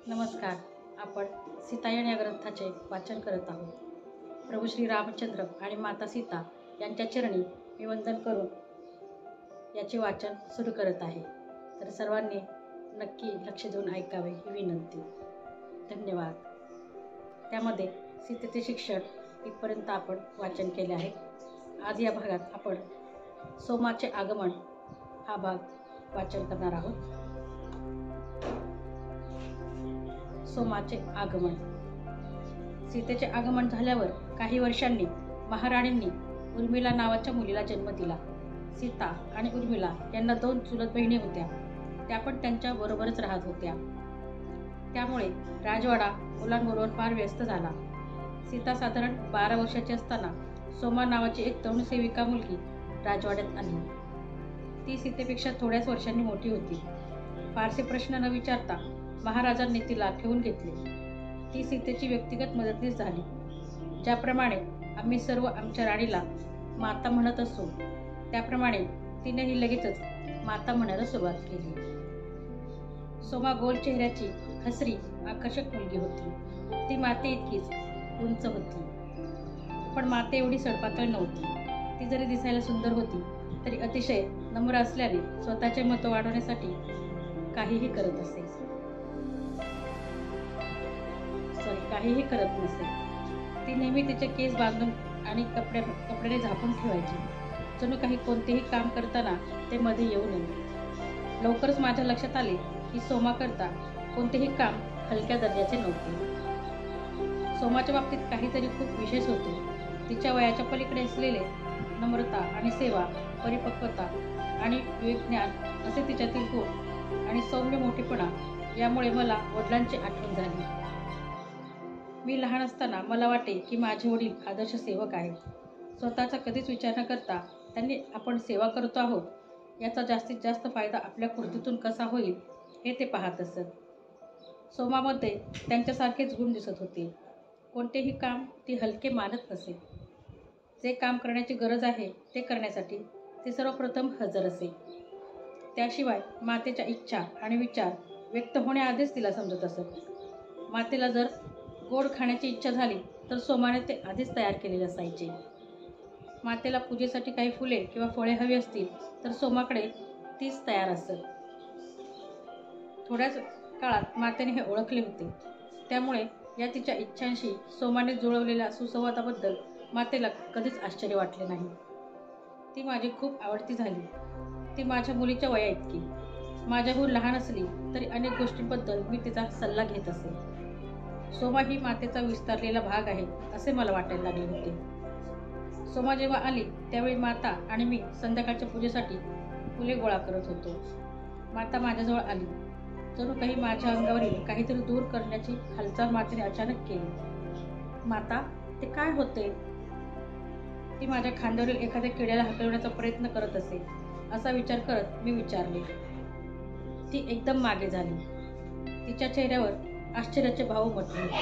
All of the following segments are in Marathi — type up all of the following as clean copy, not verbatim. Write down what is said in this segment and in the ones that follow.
नमस्कार. आपण सीतायन या ग्रंथाचे वाचन करत आहोत. प्रभू श्री रामचंद्र आणि माता सीता यांच्या चरणी मी वंदन करून याचे वाचन सुरू करत आहे. तर सर्वांनी नक्की लक्ष देऊन ऐकावे ही विनंती. धन्यवाद. त्यामध्ये सीतेचे शिक्षण इथपर्यंत आपण वाचन केले आहे. आज या भागात आपण सोमाचे आगमन हा भाग वाचन करणार आहोत. सोमाचे आगमन. सीतेचे आगमन झाल्यावर काही वर्षांनी महाराणींनी उर्मिला नावाच्या मुलीला जन्म दिला. सीता आणि उर्मिला यांना 2 चुलत बहिणी होत्या. त्या पण त्यांच्या बरोबरच राहत होत्या. त्यामुळे राजवाडा मुलांबरोबर फार व्यस्त झाला. सीता साधारण 12 वर्षाची असताना सोमा नावाची एक तरुण सेविका मुलगी राजवाड्यात आली. ती सीतेपेक्षा थोड्याच वर्षांनी मोठी होती. फारसे प्रश्न न विचारता महाराजांनी तिला ठेवून घेतले. ती सीतेची व्यक्तिगत मदतनीस झाली. ज्याप्रमाणे आम्ही सर्व आमच्या राणीला माता म्हणत असो, त्याप्रमाणे तिनेही लगेचच माता म्हणायला सुरुवात केली. सोमा गोल चेहऱ्याची, हसरी, आकर्षक मुलगी होती. ती माते इतकीच उंच होती, पण माते एवढी सडपातळ नव्हती. ती जरी दिसायला सुंदर होती तरी अतिशय नम्र असल्याने स्वतःचे मत वाढवण्यासाठी काहीही करत नसे. ती नेहमी तिचे केस बांधून आणि कपड्याने झाकून ठेवायची, जणू काही कोणतेही काम करताना ते मध्ये येऊ नये. लवकरच माझ्या लक्षात आले की सोमा करता कोणतेही काम हलक्या दर्जाचे नव्हते. सोमाच्या बाबतीत काहीतरी खूप विशेष होते. तिच्या वयाच्या पलीकडे असलेले नम्रता आणि सेवा, परिपक्वता आणि विवेकज्ञान असे तिच्यातील गुण आणि सौम्य मोठेपणा यामुळे मला वडिलांची आठवण झाली. मी लहान असताना मला वाटे की माझे वडील आदर्श सेवक आहेत. स्वतःचा कधीच विचार न करता त्यांनी आपण सेवा करतो आहोत याचा जास्तीत जास्त फायदा आपल्या कृतीतून कसा होईल हे ते पाहत असत. सोमामध्ये त्यांच्यासारखेच गुण दिसत होते. कोणतेही काम ती हलके मानत नसे. जे काम करण्याची गरज आहे ते करण्यासाठी ती सर्वप्रथम हजर असे. त्याशिवाय मातेच्या इच्छा आणि विचार व्यक्त होण्याआधीच तिला समजत असत. मातेला जर गोड खाण्याची इच्छा झाली तर सोमाने ते आधीच तयार केलेले असायचे. मातेला पूजेसाठी काही फुले किंवा फळे हवी असतील तर सोमाकडे तीच तयार असत. थोड्याच काळात मातेने हे ओळखले होते. त्यामुळे या तिच्या इच्छांशी सोमाने जुळवलेल्या सुसंवादाबद्दल मातेला कधीच आश्चर्य वाटले नाही. ती माझी खूप आवडती झाली. ती माझ्या मुलीच्या वया इतकी. माझ्याहून लहान असली तरी अनेक गोष्टींबद्दल मी तिचा सल्ला घेत असे. सोमा ही मातेचा विस्तारलेला भाग आहे असे मला वाटायला लागले होते. सोमा जेव्हा आली त्यावेळी माता आणि मी संध्याकाळच्या पूजेसाठी फुले गोळा करत होतो. माता माझ्याजवळ आली. जणू काही माझ्या अंगावरील काहीतरी दूर करण्याची हालचाल मातेने अचानक केली. माता, ते काय होते? ती माझ्या खांद्यावरील एखाद्या किड्याला हटवण्याचा प्रयत्न करत असे असा विचार करत मी विचारले. ती एकदम मागे झाली. तिच्या चेहऱ्यावर आश्चर्याचे भाव उमटले होते.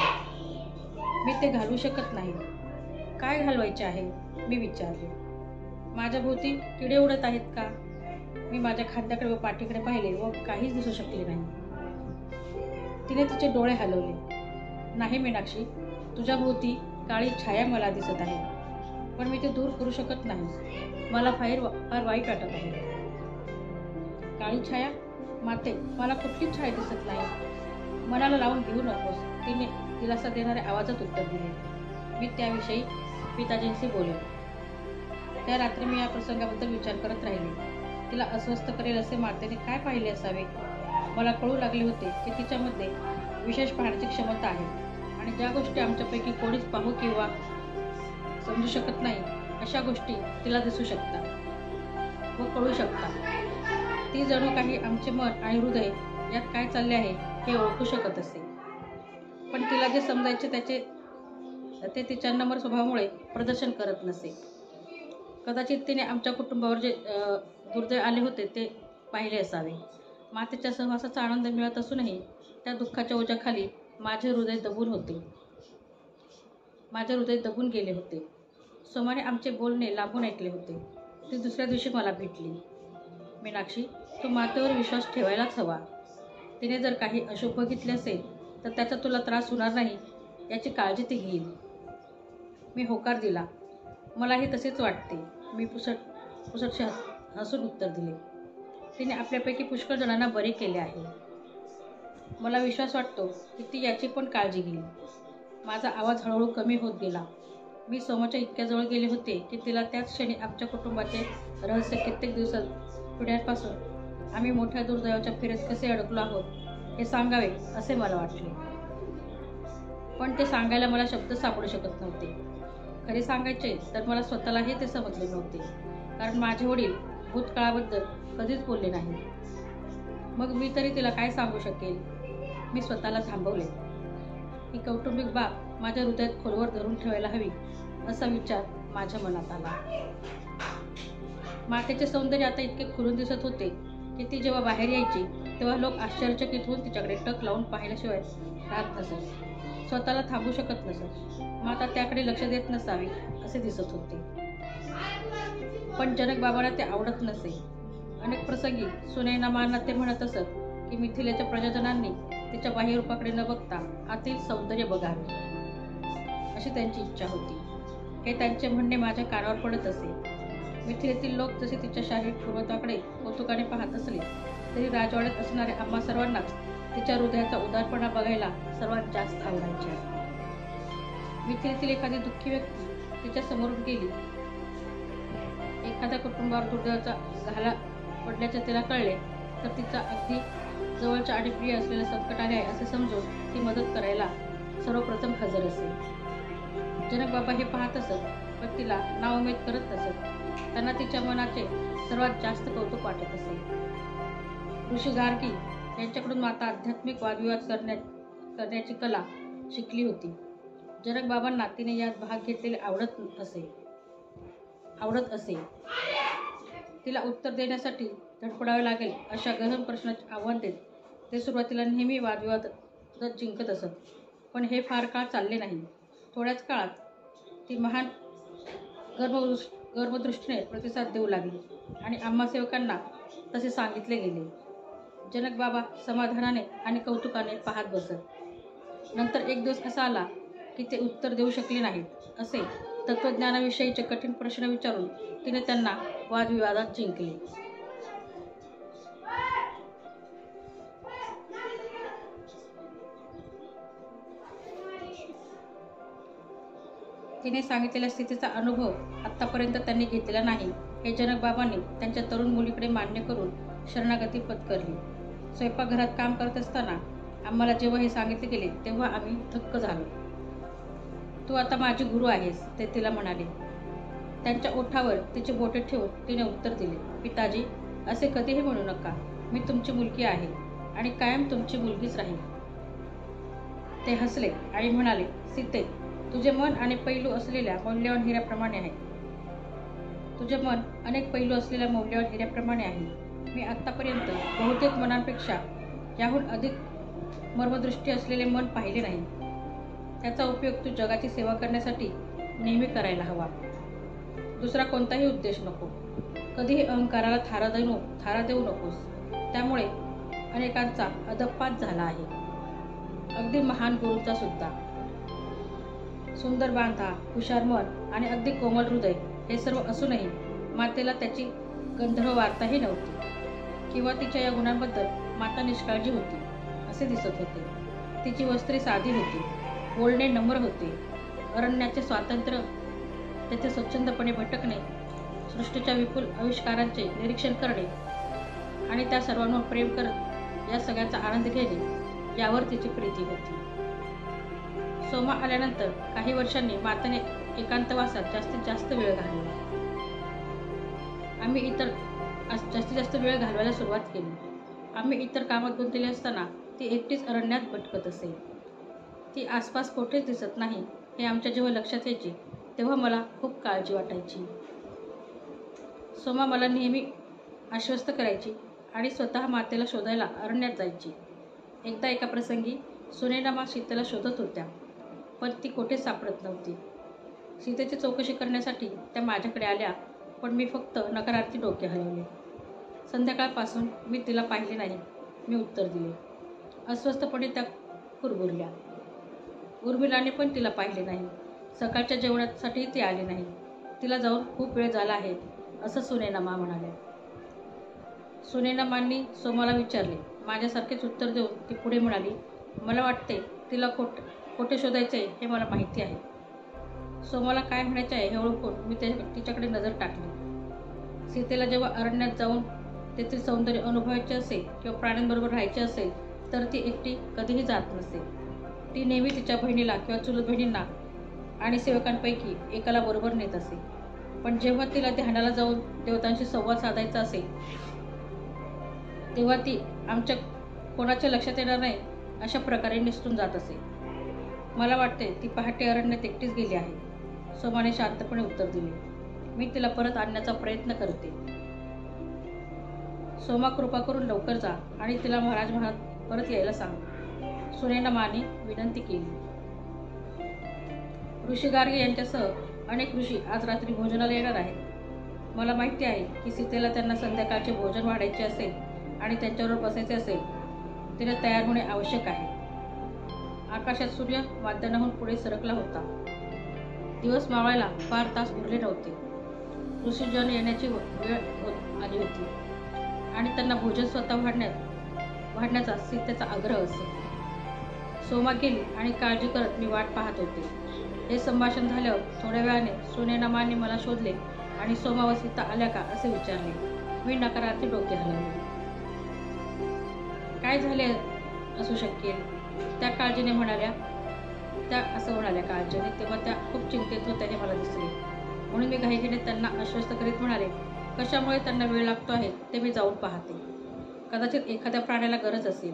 मी ते घालवू शकत नाही. काय घालवायचे आहे? मी विचारले. माझ्या भोवती किडे उडत आहेत का? मी माझ्या खांद्याकडे व पाठीकडे पाहिले व काहीच दिसू शकले नाही. तिने तिचे डोळे हलवले. नाही मीनाक्षी, तुझ्या भोवती काळी छाया मला दिसत आहे, पण मी ते दूर करू शकत नाही. मला फार वाईट वाटत आहे. काळी छाया? माते, मला कुठलीच छाया दिसत नाही. मनाला लावून घेऊ नकोस, तिने दिलासा देणाऱ्या आवाजात उत्तर दिले. मी त्याविषयी पिताजींशी बोलले. त्या रात्री मी या प्रसंगाबद्दल विचार करत राहिले. तिला अस्वस्थ करेल असे मातेने काय पाहिले असावे? मला कळू लागले होते की तिच्यामध्ये विशेष पाहण्याची क्षमता आहे आणि ज्या गोष्टी आमच्यापैकी कोणीच पाहू किंवा समजू शकत नाही अशा गोष्टी तिला दिसू शकतात व कळू शकतात. ती जणू काही आमचे मन आणि हृदय यात काय चालले आहे हे ओळखू शकत असे. पण तिला जे समजायचे ते तिच्या नम्र स्वभावामुळे प्रदर्शन करत नसे. कदाचित तिने आमच्या कुटुंबावर जे दुर्दैव आले होते ते पाहिले असावे. मातेच्या सहवासाचा आनंद मिळत असूनही त्या दुःखाच्या ओझ्याखाली माझे हृदय दबून गेले होते. सोमाने आमचे बोलणे लांबून ऐकले होते. ती दुसऱ्या दिवशी मला भेटली. मीनाक्षी, तू मातेवर विश्वास ठेवायलाच हवा. तिने जर काही अशुभ बघितले असेल तर त्याचा तुला त्रास होणार नाही याची काळजी ती घेईल. मी होकार दिला. मलाही तसेच वाटते, मी पुसटशी हसून उत्तर दिले. तिने आपल्यापैकी पुष्कळ जणांना बरे केले आहे. मला विश्वास वाटतो की ती याची पण काळजी घेईल. माझा आवाज हळूहळू कमी होत गेला. मी सोमाच्या इतक्या जवळ गेले होते की तिला त्याच क्षणी आमच्या कुटुंबाचे रहस्य कित्येक पिढ्यांपासून आम्ही मोठ्या दुर्दैवाच्या फेऱ्यात कसे अडकलो आहोत हे सांगावे असे मला वाटले. पण ते सांगायला मला शब्द सापडू शकत नव्हते. खरे सांगायचे तर मला स्वतःलाही ते समजले नव्हते, कारण माझे वडील भूतकाळाबद्दल कधीच बोलले नाही. मग मी तरी तिला काय सांगू शकेल? मी स्वतःला थांबवले. ही कौटुंबिक बाब माझ्या हृदयात खोलवर धरून ठेवायला हवी असा विचार माझ्या मनात आला. मातेचे सौंदर्य आता इतके खुलून दिसत होते की ती जेव्हा बाहेर यायची तेव्हा लोक आश्चर्यचकित होऊन तिच्याकडे टक लावून पाहिल्याशिवाय राहत नसत, स्वतःला थांबू शकत नसत. माता त्याकडे लक्ष देत नसावी असे दिसत होते. पण जनक बाबांना ते आवडत नसे. अनेक प्रसंगी सुनैना मांना ते म्हणत असत की मिथिलेच्या प्रजाजनांनी तिच्या बाह्य रूपाकडे न बघता आतील सौंदर्य बघावे अशी त्यांची इच्छा होती. हे त्यांचे म्हणणे माझ्या कानावर पडत असे. मिथिलेतील लोक जसे तिच्या शारीरिक पूर्वत्वाकडे कौतुकाने पाहत असले तरी राजवाड्यात असणाऱ्या आम्हा सर्वांनाच तिच्या हृदयाचा उदारपणा बघायला सर्वात जास्त आवडायचे. मिथिलेतील एखादी दुःखी व्यक्ती तिच्या समोरून गेली, एखाद्या कुटुंबावर दुर्दैवाचा घाला पडल्याचे तिला कळले तर तिचा अगदी जवळच्या आणि प्रिय असलेले संकट आले आहे असे समजून ती मदत करायला सर्वप्रथम हजर असे. जनक बाबा हे पाहत असत पण तिला नाउमेद करत नसत. त्यांना तिच्या मनाचे सर्वात जास्त कौतुक वाटत असे. ऋषी गार्गी यांच्याकडून माता आध्यात्मिक वादविवाद करण्याची कला शिकली होती. जनक बाबांना तिने यात भाग घेतलेले आवडत असे. तिला उत्तर देण्यासाठी धडपडावे लागेल अशा गहन प्रश्नाचे आव्हान देत ते सुरुवातीला नेहमी वादविवादात जिंकत असत. पण हे फार काळ चालले नाही. थोड्याच काळात ती महान गर्भदृष्टीने प्रतिसाद देऊ लागली आणि आम्हा सेवकांना तसे सांगितले गेले. जनक बाबा समाधानाने आणि कौतुकाने पाहत बसत. नंतर एक दिवस असा आला की ते उत्तर देऊ शकले नाहीत असे तत्त्वज्ञानाविषयीचे कठीण प्रश्न विचारून तिने त्यांना वादविवादात जिंकले. तिने सांगितलेल्या स्थितीचा अनुभव आत्तापर्यंत त्यांनी घेतलेला नाही हे जनक बाबांनी त्यांच्या तरुण मुलीकडे मान्य करून शरणागती पत्करली. स्वयंपाकघरात काम करत असताना आम्हाला जेव्हा हे सांगितले गेले तेव्हा आम्ही थक्क झालो. तू आता माझी गुरु आहेस, ते तिला म्हणाले. त्यांच्या ओठावर तिची बोटे ठेवून तिने उत्तर दिले, पिताजी, असे कधीही म्हणू नका. मी तुमची मुलगी आहे आणि कायम तुमची मुलगीच राहील. ते हसले आणि म्हणाले, सीते, तुझे मन अनेक पैलू असलेल्या मौल्यवान हिऱ्याप्रमाणे आहे. मी आत्तापर्यंत बहुतेक मनांपेक्षा याहून अधिक मर्मदृष्टी असलेले मन पाहिले नाही. त्याचा उपयोग तू जगाची सेवा करण्यासाठी नेहमी करायला हवा. दुसरा कोणताही उद्देश नको. कधीही अहंकाराला थारा देऊ नकोस. त्यामुळे अनेकांचा अधःपात झाला आहे, अगदी महान गुरूंचा सुद्धा. सुंदर बांधा, हुशार मन आणि अगदी कोमल हृदय हे सर्व असूनही मातेला त्याची गंधर्व वार्ताही नव्हती, किंवा तिच्या या गुणांबद्दल माता निष्काळजी होती असे दिसत होते. तिची वस्त्रे साधी होती, बोलणे नम्र होते. अरण्याचे स्वातंत्र्य, तेथे स्वच्छंदपणे भटकणे, सृष्टीच्या विपुल आविष्कारांचे निरीक्षण करणे आणि त्या सर्वांवर प्रेम करत या सगळ्याचा आनंद घेणे यावर तिची प्रीती होती. सोमा आल्यानंतर काही वर्षांनी मातेने एकांतवासात जास्तीत जास्त वेळ घालवला. आम्ही जास्तीत जास्त वेळ घालवायला सुरुवात केली. आम्ही इतर कामात गुंतलेले असताना ती एकटीच अरण्यात भटकत असे. ती आसपास कोठेच दिसत नाही हे आमच्या जेव्हा लक्षात यायचे तेव्हा मला खूप काळजी वाटायची. सोमा मला नेहमी आश्वस्त करायची आणि स्वतः मातेला शोधायला अरण्यात जायची. एकदा एका प्रसंगी सुनैना माँ सीतेला शोधत होत्या, पण ती कोठेच सापडत नव्हती. सीतेची चौकशी करण्यासाठी त्या माझ्याकडे आल्या, पण मी फक्त नकारार्थी डोके हलवले. संध्याकाळपासून मी तिला पाहिले नाही, मी उत्तर दिले. अस्वस्थपणे त्या कुरबुरल्या. उर्मिलाने पण तिला पाहिले नाही. सकाळच्या जेवणासाठी ती आली नाही. तिला जाऊन खूप वेळ झाला आहे असं सुनैनामा म्हणाल्या. सुनैनामांनी सोमाला विचारले. माझ्यासारखेच उत्तर देऊन ती पुढे म्हणाली, मला वाटते तिला कोठे शोधायचे हे मला माहिती आहे. सोमाला काय म्हणायचे आहे हे ओळखून मी तिच्याकडे नजर टाकली. सीतेला जेव्हा अरण्यात जाऊन तेथील सौंदर्य अनुभवायचे असेल किंवा प्राण्यांबरोबर राहायचे असेल तर ती एकटी कधीही जात नसे. ती नेहमी तिच्या बहिणीला किंवा चुलत बहिणींना आणि सेवकांपैकी एकाला बरोबर नेत असे. पण जेव्हा तिला ध्यानाला जाऊन देवतांशी संवाद साधायचा असेल तेव्हा ती आमच्या कोणाच्या लक्षात येणार नाही अशा प्रकारे निसटून जात असे. मला वाटते ती पहाटे अरण्यात एकटीच गेली आहे. सोमाने शांतपणे उत्तर दिले. मी तिला परत आणण्याचा प्रयत्न करते. सोमा, कृपा करून लवकर जा आणि तिला महाराज म्हणत परत यायला सांग, सुनैनामाने विनंती केली. ऋषी गार्गी यांच्यासह अनेक ऋषी आज रात्री भोजनाला येणार आहेत. मला माहिती आहे की सीतेला त्यांना संध्याकाळचे भोजन वाढायचे असेल आणि त्यांच्याबरोबर बसायचे असेल. तिने तयार होणे आवश्यक आहे. आकाशात सूर्य माध्यान्हाहून पुढे सरकला होता. दिवस मावळायला फार तास उरले नव्हते. ऋषीजन येण्याची वेळ आली होती आणि त्यांना भोजन स्वतः वाढण्याचा सीतेचा आग्रह असे. सोमा गेली आणि काळजी करत मी वाट पाहत होते. हे संभाषण झाल्यावर थोड्या वेळाने सुनैनामाने मला शोधले आणि सोमा व सीता आल्या का असे विचारले. मी नकारार्थी डोके हलवले. काय झाले असू शकेल त्या काळजीने म्हणाल्या. त्या असं म्हणाल्या काळजीने. तेव्हा त्या खूप चिंतेत होत्या हे मला दिसले. म्हणून मी घाईघाईने त्यांना आश्वस्त करीत म्हणाले, कशामुळे त्यांना वेळ लागतो आहे ते मी जाऊन पाहते. कदाचित एखाद्या प्राण्याला गरज असेल.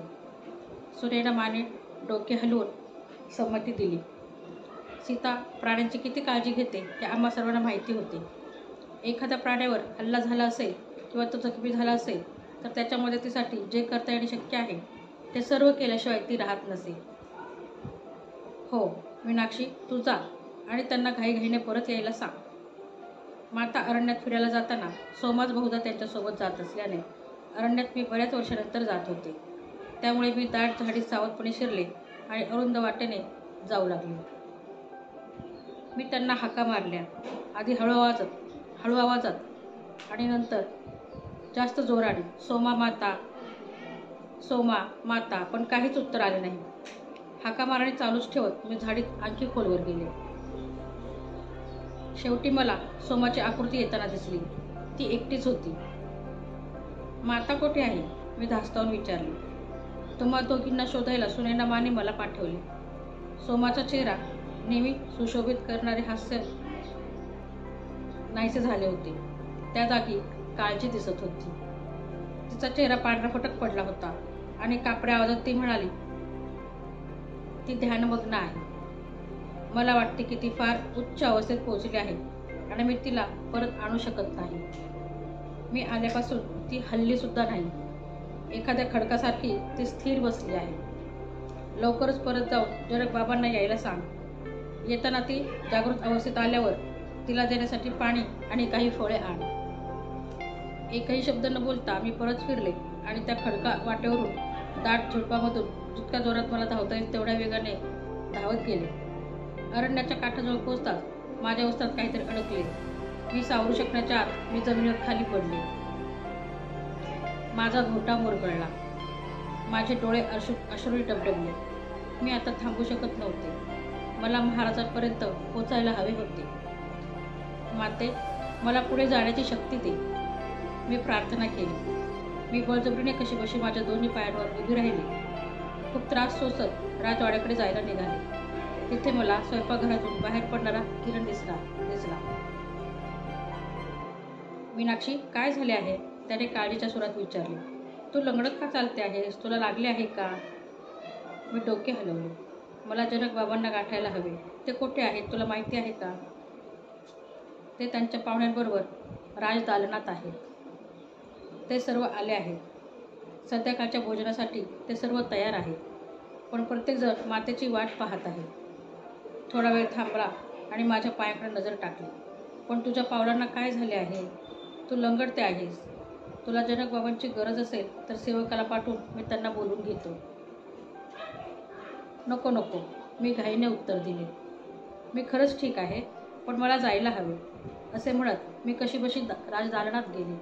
सुनैनामाने डोके हलवून संमती दिली. सीता प्राण्यांची किती काळजी घेते हे आम्हा सर्वांना माहिती होते. एखाद्या प्राण्यावर हल्ला झाला असेल किंवा तो जखमी झाला असेल तर त्याच्या मदतीसाठी जे करता येणे शक्य आहे ते सर्व केल्याशिवाय ती राहत नसे. हो मीनाक्षी, तू जा आणि त्यांना घाईघाईने परत यायला सांग. माता अरण्यात फिरायला जाताना सोमाच बहुधा त्यांच्यासोबत जात असल्याने अरण्यात मी बऱ्याच वर्षानंतर जात होते. त्यामुळे मी दाट झाडीत सावधपणे शिरले आणि अरुंद वाटेने जाऊ लागले. मी त्यांना हाका मारल्या. आधी हळू आवाजात आणि नंतर जास्त जोराने, सोमा माता, पण काहीच उत्तर आले नाही. हाका मारणे चालूच ठेवत मी झाडीत आणखी खोलवर गेले. शेवटी मला सोमाची आकृती येताना दिसली. ती एकटीच होती. माता कुठे आहे मी धास्तावून विचारले. तुम्हा दोघींना शोधायला सुनैनामाने मला पाठवले. सोमाचा चेहरा नेहमी सुशोभित करणारे हास्य नाहीसे झाले होते. त्या जागी काळजी दिसत होती. तिचा चेहरा पांढरा फटक पडला होता आणि कापड्या आवाजात ती म्हणाली, ती ध्यानमग्न आहे. मला वाटते की ती फार उच्च अवस्थेत पोहोचली आहे आणि मी तिला परत आणू शकत नाही. मी आल्यापासून ती हल्ली सुद्धा नाही. एखाद्या खडकासारखी ती स्थिर बसली आहे. लवकरच परत जाऊन जनक बाबांना यायला सांग. येताना ती जागृत अवस्थेत आल्यावर तिला देण्यासाठी पाणी आणि काही फळे आण. एकही शब्द न बोलता मी परत फिरले आणि त्या खडका वाटेवरून दाट झुडपामधून जितक्या जोरात मला धावता येईल तेवढ्या वेगाने धावत गेले. अरण्याच्या काठाजवळ पोहोचताच माझ्या वस्त्रात काहीतरी अडकले. मी सावरू शकण्याच्या आत मी जमिनीवर खाली पडले. माझा घोटा मुरगळला. माझे डोळे अश्रूने डबडबले. मी आता थांबू शकत नव्हते. मला महाराजांपर्यंत पोचायला हवे होते. माते, मला पुढे जाण्याची शक्ती दे. मी प्रार्थना केली. मी बळजबरीने कशीबशी माझ्या दोन्ही पायांवर उभी राहिली. खूप त्रास सोसत राजवाड्याकडे जायला निघाले. तिथे मला स्वयंपाकघरातून बाहेर पडणारा किरण दिसला. मीनाक्षी, काय झाले आहे त्याने काळजीच्या सुरात विचारले. तू लंगडत का चालते आहेस? तुला लागले आहे का? मी डोके हलवले. मला जनक बाबांना गाठायला हवे. ते कुठे आहेत तुला माहिती आहे का? ते त्यांच्या पाहुण्यांबरोबर राजदालनात आहेत. ते सर्व आले आहेत. संध्याकाळच्या भोजनासाठी ते सर्व तयार आहेत. पण प्रत्येकजण मातेची वाट पाहत आहे. थोडा वेळ थांबला आणि माझ्या पायाकडे नजर टाकली. पण तुझ्या पावलांना काय झाले आहे? तू लंगडते आहेस. तुला जनक बाबांची गरज असेल तर सेवकाला पाठवून मी त्यांना बोलवून घेतो. नको नको, मी घाईने उत्तर दिले. मी खरंच ठीक आहे, पण मला जायला हवे, असे म्हणत मी कशीबशी राजदालनात गेले.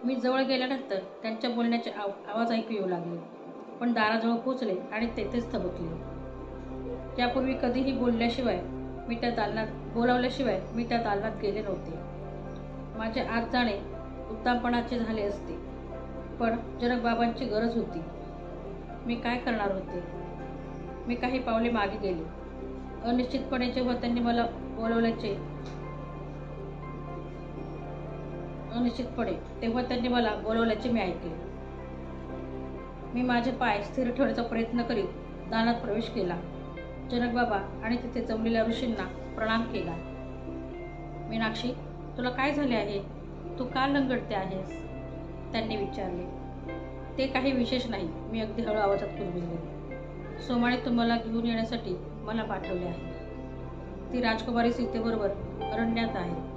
मी जवळ गेल्यानंतर त्यांच्या बोलण्याचे आवाज ऐकू येऊ लागले, पण दाराजवळ पोचले आणि तेथेच थबकले. यापूर्वी कधीही बोलावल्याशिवाय मी त्या दालनात गेले नव्हते. माझे आत जाणे उद्दामपणाचे झाले असते, पण जनकबाबांची गरज होती. मी काय करणार होते? मी काही पावले मागे गेले. अनिश्चितपणे जेव्हा त्यांनी मला बोलवल्याचे मी ऐकले. मी माझे पाय स्थिर ठेवण्याचा प्रयत्न करीत दालनात प्रवेश केला. जनकबाबा आणि तिथे जमलेल्या ऋषींना प्रणाम केला. मीनाक्षी, तुला काय झाले आहे? तू का लंगडते आहेस? त्यांनी विचारले. ते काही विशेष नाही, मी अगदी हळू आवाजात कुजबुजले. सोमाने तुम्हाला घेऊन येण्यासाठी मला पाठवले आहे. ती राजकुमारी सीतेबरोबर अरण्यात आहे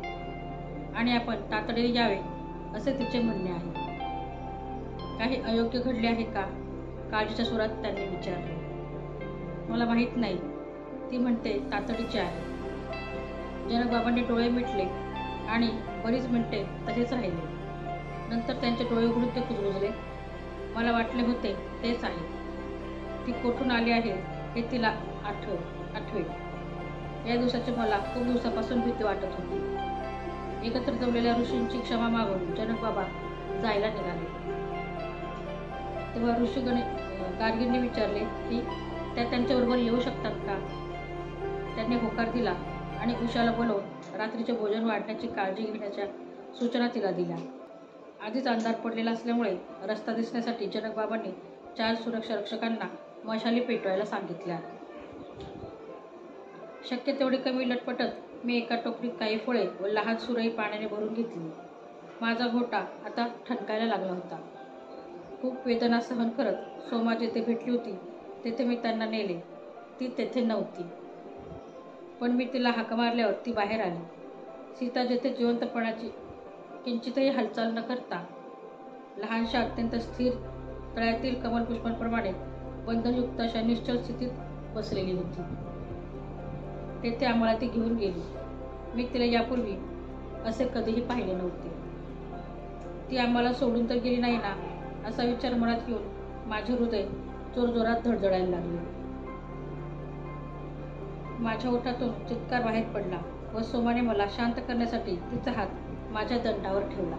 आणि आपण तातडीने यावे असे तिचे म्हणणे आहे. काही अयोग्य घडले आहे का? काळजीच्या सुरात त्यांनी विचारले. मला माहीत नाही, ती म्हणते तातडीचे आहे. जनकबाबांनी डोळे मिटले आणि बरीच मिनिटे तसेच राहिले. नंतर त्यांचे डोळे उघडून ते कुजबुजले. मला वाटले होते तेच आहे. ती कोठून आली आहे हे तिला आठवे. या दिवसाची मला खूप दिवसापासून भीती वाटत होती. एकत्र जमलेल्या ऋषींची क्षमा मागून जनकबाबा जायला निघाले. तेव्हा ऋषी गार्गींनी विचारले की त्या त्यांच्याबरोबर येऊ शकतात का? त्यांनी होकार दिला आणि उषाला बोलवून रात्रीचे भोजन वाढण्याची काळजी घेण्याच्या सूचना तिला दिल्या. आधीच अंधार पडलेला असल्यामुळे रस्ता दिसण्यासाठी जनकबाबांनी 4 सुरक्षा रक्षकांना मशाली पेटवायला सांगितल्या. शक्य तेवढी कमी लटपटत मी एका टोकरीत काही फळे व लहान सुरई पाण्याने भरून घेतली. माझा घोटा आता ठणकायला लागला होता. खूप वेदना सहन करत सोमा जेथे भेटली होती तेथे मी त्यांना नेले. ती तेथे नव्हती, पण मी तिला हाक मारल्यावर ती बाहेर आली. सीता जेथे जिवंतपणाची किंचितही हालचाल न करता लहानशा अत्यंत स्थिर तळ्यातील कमलपुष्पांप्रमाणे बंधनयुक्त अशा निश्चल स्थितीत बसलेली होती. तेथे आम्हाला ती घेऊन गेली. मी तिला यापूर्वी असे कधीही पाहिले नव्हते. ती आम्हाला सोडून तर गेली नाही ना, असा विचार मनात घेऊन माझे हृदय जोरजोरात धडधडायला लागले. माझ्या ओठातून चित्कार बाहेर पडला व सोमाने मला शांत करण्यासाठी तिचा हात माझ्या दंडावर ठेवला.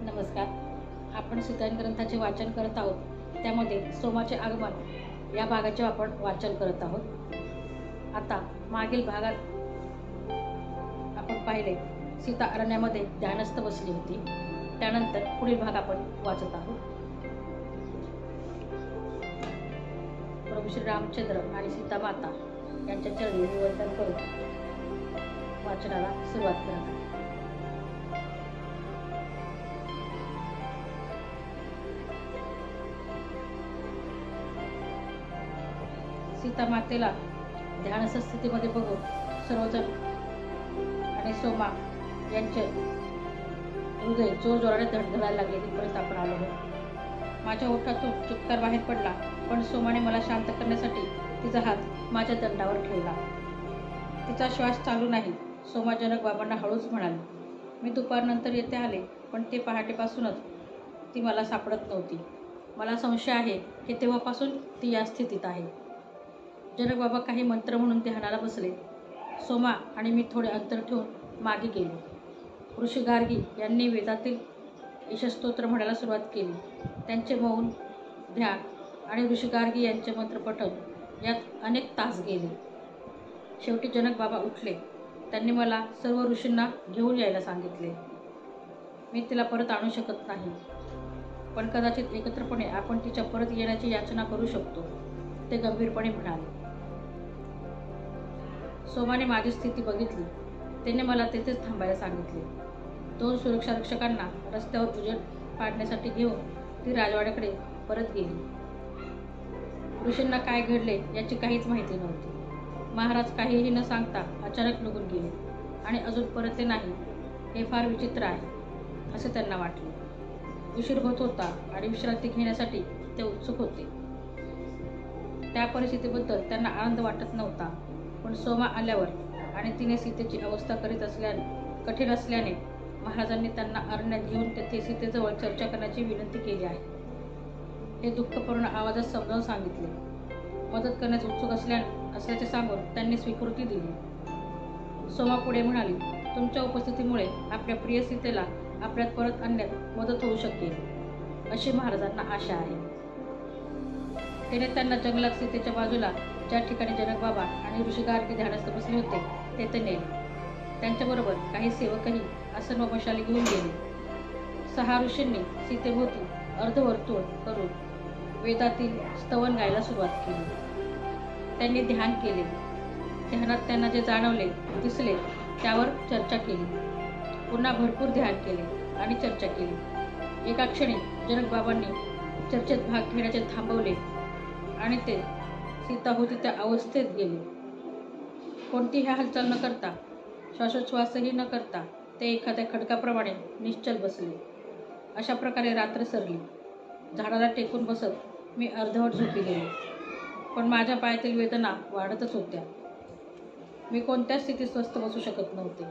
नमस्कार, आपण सीतायन ग्रंथाचे वाचन करत आहोत. त्यामध्ये सोमाचे आगमन या भागाचे आपण वाचन करत आहोत. आता मागील भागात आपण पाहिले सीता अरण्यामध्ये ध्यानस्थ बसली होती. त्यानंतर पुढील भाग आपण वाचत आहोत. प्रभू श्री रामचंद्र आणि सीता माता यांच्या चरणी निवेदन करून वाचनाला सुरुवात करत आहे. सीता मातेला ध्यानस्थ स्थितीमध्ये बघून सर्वजण आणि सोमा यांचे हृदय जोरजोराने धडधडायला लागले. तिथपर्यंत आपण आलो आहोत. माझ्या ओठातून चित्कार बाहेर पडला, पण सोमाने मला शांत करण्यासाठी तिचा हात माझ्या दंडावर ठेवला. तिचा श्वास चालू नाही. सोमा जनकबाबांना हळूच म्हणाली. मी दुपारनंतर येथे आले, पण ते पहाटेपासूनच ती मला सापडत नव्हती. मला संशय आहे की तेव्हापासून ती या स्थितीत आहे. जनकबाबा काही मंत्र म्हणून ध्यानाला बसले. सोमा आणि मी थोडे अंतर ठेवून मागे गेलो. ऋषी गार्गी यांनी वेदातील ईशस्तोत्र म्हणायला सुरुवात केली. त्यांचे मौन ध्यान आणि ऋषी गार्गी यांचे मंत्रपठण यात अनेक तास गेले. शेवटी जनकबाबा उठले. त्यांनी मला सर्व ऋषींना घेऊन यायला सांगितले. मी तिला परत आणू शकत नाही, पण कदाचित एकत्रपणे आपण तिच्या परत येण्याची याचना करू शकतो, ते गंभीरपणे म्हणाले. सोमाने माझी स्थिती बघितली. त्याने मला तेथेच थांबायला सांगितले. 2 सुरक्षा रक्षकांना रस्त्यावर उजेड पाडण्यासाठी घेऊन ती राजवाड्याकडे परत गेली. ऋषींना काय घडले याची काहीच माहिती नव्हती. महाराज काहीही न सांगता अचानक निघून गेले आणि अजून परतले नाही. हे फार विचित्र आहे असे त्यांना वाटले. उशीर होत होता आणि विश्रांती घेण्यासाठी ते उत्सुक होते. त्या परिस्थितीबद्दल त्यांना आनंद वाटत नव्हता. पण सोमा आल्यावर आणि तिने सीतेची अवस्था कठीण असल्याने महाराजांनी त्यांना अरण्यात घेऊन तेथे सीतेजवळ चर्चा करण्याची विनंती केली आहे. हे दुःखपूर्ण आवाजात समजावून सांगितले. मदत करण्यास उत्सुक असल्याचे सांगून त्यांनी स्वीकृती दिली. सोमा पुढे म्हणाली, तुमच्या उपस्थितीमुळे आपल्या प्रिय सीतेला आपल्यात परत आणण्यात मदत होऊ शकेल अशी महाराजांना आशा आहे. तिने त्यांना जंगलात सीतेच्या बाजूला ज्या ठिकाणी जनक बाबा आणि ऋषी गार्गी ध्यानस्थ बसले होते तेथे नेले. त्यांच्याबरोबर काही सेवकही आसन व मशाली घेऊन गेले. 6 ऋषींनी सीतेभोवती अर्धवर्तुळ करून वेदातील स्तवन गायला सुरुवात केली. त्यांनी ध्यान केले. ध्यानात त्यांना जे जाणवले दिसले त्यावर चर्चा केली. पुन्हा भरपूर ध्यान केले आणि चर्चा केली. एका क्षणी जनक बाबांनी चर्चेत भाग घेण्याचे थांबवले आणि ते सीता होती त्या अवस्थेत गेले. कोणतीही हालचाल न करता, श्वासोच्छ्वासही न करता ते एखाद्या खडकाप्रमाणे निश्चल बसले. अशा प्रकारे रात्र सरली. झाडाला टेकून बसत मी अर्धवट झोपी गेले. पण माझ्या पायातील वेदना वाढतच होत्या. मी कोणत्याच स्थितीत स्वस्थ बसू शकत नव्हते.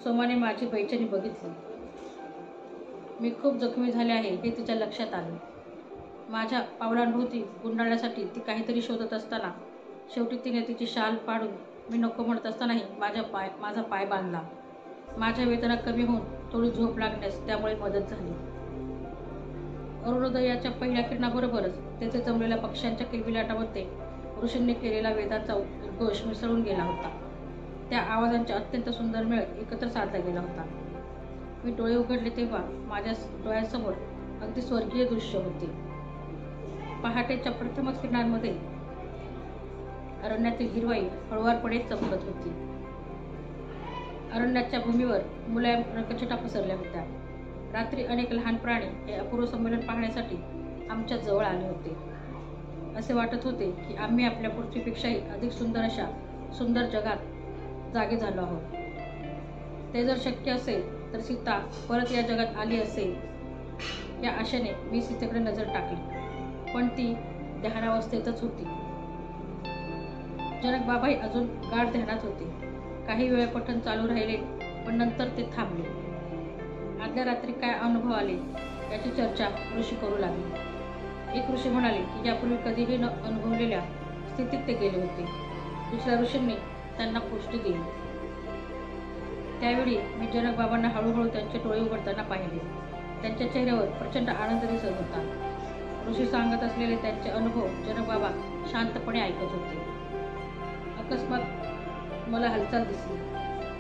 सोमाने माझी बेचैनी बघितली. मी खूप जखमी झाले आहे हे तिच्या लक्षात आले. माझ्या पावलांभोवती गुंडाळण्यासाठी ती काहीतरी शोधत असताना शेवटी तिने तिची शाल पाडून मी नको म्हणत असतानाही माझा पाय बांधला. माझ्या वेदना कमी होऊन थोडी झोप लागण्यास त्यामुळे मदत झाली. अरुणोदयाच्या पहिल्या किरणाबरोबरच तेथे जमलेल्या पक्ष्यांच्या किलबिलाटामध्ये ऋषींनी केलेला वेदांचा उद्घोष मिसळून गेला होता. त्या आवाजांचा अत्यंत सुंदर मेळ एकत्र साधला गेला होता. मी डोळे उघडले तेव्हा माझ्या डोळ्यासमोर अगदी स्वर्गीय दृश्य होते. पहाटेच्या प्रथमच किरणांमध्ये अरण्यातील हिरवाई हळुवारपणे चमकत होती. अरण्याच्या भूमीवर मुलायम रंगछटा पसरल्या होत्या. रात्री अनेक लहान प्राणी हे अपूर्व संमेलन पाहण्यासाठी आमच्या जवळ आले होते. असे वाटत होते की आम्ही आपल्या पृथ्वीपेक्षाही अधिक सुंदर जगात जागे झालो आहोत. ते जर शक्य असेल तर सीता परत या जगात आली असेल या आशेने मी सीतेकडे नजर टाकली. पण ती ध्यानावस्थेतच होती. जनक बाबाही अजून गाढ ध्यानात होते. काही वेळ पठण चालू राहिले पण नंतर ते थांबले. आदल्या रात्री काय अनुभव आले याची चर्चा ऋषी करू लागले. एक ऋषी म्हणाले की यापूर्वी कधीही न अनुभवलेल्या स्थितीत ते गेले होते. दुसऱ्या ऋषींनी त्यांना पुष्टी दिली. त्यावेळी मी जनक बाबांना हळूहळू त्यांचे डोळे उघडताना पाहिले. त्यांच्या चेहऱ्यावर प्रचंड आनंद दिसत होता. ऋषी सांगत असलेले त्यांचे अनुभव जनक बाबा शांतपणे ऐकत होते. अकस्मात मला हालचाल दिसली.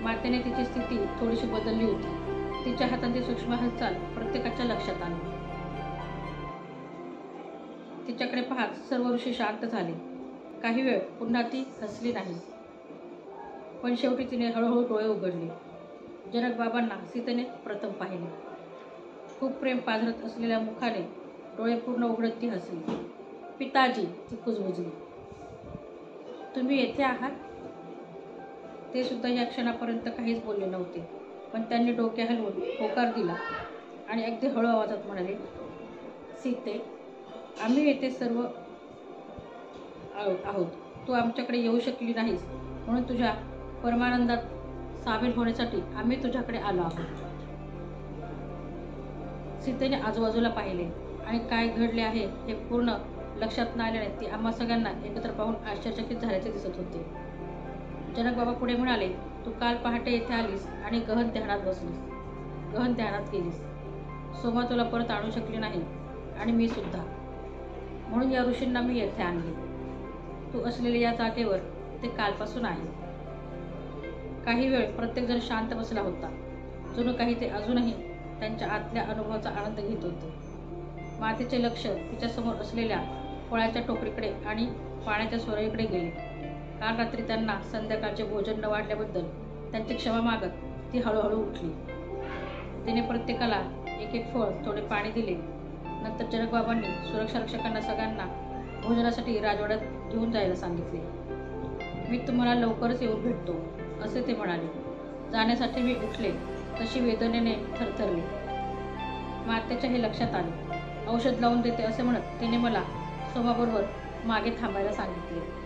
मातेने तिची स्थिती थोडीशी बदलली होती. तिच्या हातांची सूक्ष्म हालचाल प्रत्येकाच्या लक्षात आली. तिच्याकडे पाहत सर्व ऋषी शांत झाले. काही वेळ पुन्हा ती हसली नाही. पण शेवटी तिने हळूहळू डोळे उघडले. जनक बाबांना सीतेने प्रथम पाहिले. खूप प्रेम पाझरत असलेल्या मुखाने डोळे पूर्ण उघडत ती हसली. पिताजी, ती कुजबुजली. तुम्ही येथे आहात? ते सुद्धा या क्षणापर्यंत काहीच बोलले नव्हते. पण त्यांनी डोके हलवून होकार दिला आणि अगदी हळू आवाजात म्हणाले, सीते, आम्ही येथे सर्व आहोत. तू आमच्याकडे येऊ शकली नाहीस म्हणून तुझ्या परमानंदात सामील होण्यासाठी आम्ही तुझ्याकडे आलो आहोत. सीतेने आजूबाजूला पाहिले आणि काय घडले आहे हे पूर्ण लक्षात न आल्याने ती आम्हा सगळ्यांना एकत्र पाहून आश्चर्यचकित झाल्याचे दिसत होते. जनक बाबा पुढे म्हणाले, तू काल पहाटे येथे आलीस आणि गहन ध्यानात गेलीस. सोमा तुला परत आणू शकली नाही आणि मी सुद्धा. म्हणून या ऋषींना मी येथे आणले. तू असलेल्या या जागेवर ते कालपासून आहे. काही वेळ प्रत्येकजण शांत बसला होता. जणू काही ते अजूनही त्यांच्या आतल्या अनुभवाचा आनंद घेत होते. मातेचे लक्ष तिच्यासमोर असलेल्या फळाच्या टोकरीकडे आणि पाण्याच्या सोरईकडे गेले. काल रात्री त्यांना संध्याकाळचे भोजन न वाढल्याबद्दल त्यांची क्षमा मागत ती हळूहळू उठली. तिने प्रत्येकाला एक एक फळ, थोडे पाणी दिले. नंतर जनक बाबांनी सुरक्षा रक्षकांना सगळ्यांना भोजनासाठी राजवाड्यात घेऊन जायला सांगितले. मी तुम्हाला लवकरच येऊन भेटतो असे ते म्हणाले. जाण्यासाठी मी उठले तशी वेदनेने थरथरली. मातेच्या हे लक्षात आले. औषध लावून देते असे म्हणत तिने मला सोमाबरोबर मागे थांबायला सांगितले.